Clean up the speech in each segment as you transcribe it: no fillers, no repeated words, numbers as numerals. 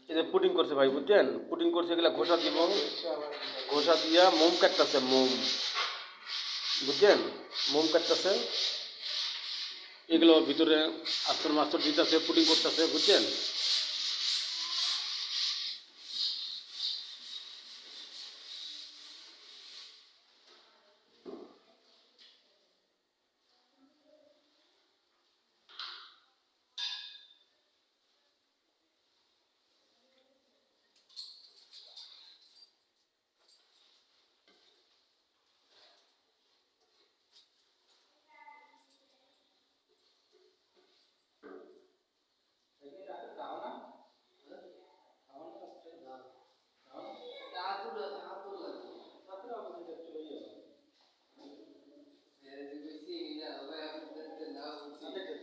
এই যে পুডিং করছে ভাই, বুঝছেন? পুডিং করছে, এগুলা ঘষা দিব, ঘষা দিয়া মোম কাটতেছে, মোম, বুঝছেন? মোম কাটতেছে, এগুলো ভিতরে আস্তর মাস্তর দিতেছে, পুডিং করতেছে, বুঝছেন?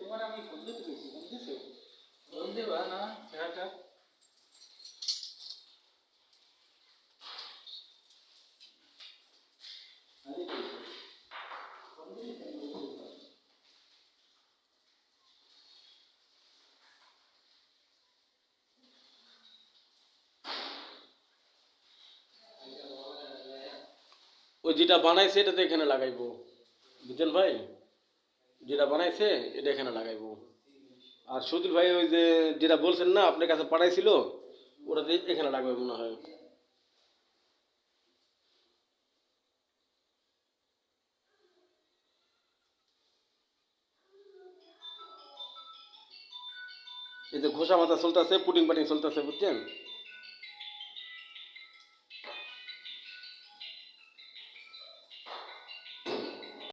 তোমার আমি ফোন দিতে গেছি, ফোন দিছো? ফোন দেবা না চেহারাটা? ওই যেটা বানাইছে এটা তো এখানে লাগাইবো, বুঝছেন ভাই? যেটা বানাইছে এটা এখানে লাগাইবো। আর সদুল ভাই ওই যে যেটা বলছেন না আপনার কাছে পাঠাইছিল, ওটা এখানে লাগবে মনে হয়। এই যে ঘষা মাথা চলতেছে, পুডিং পাটিং চলতেছে, বুঝছেন?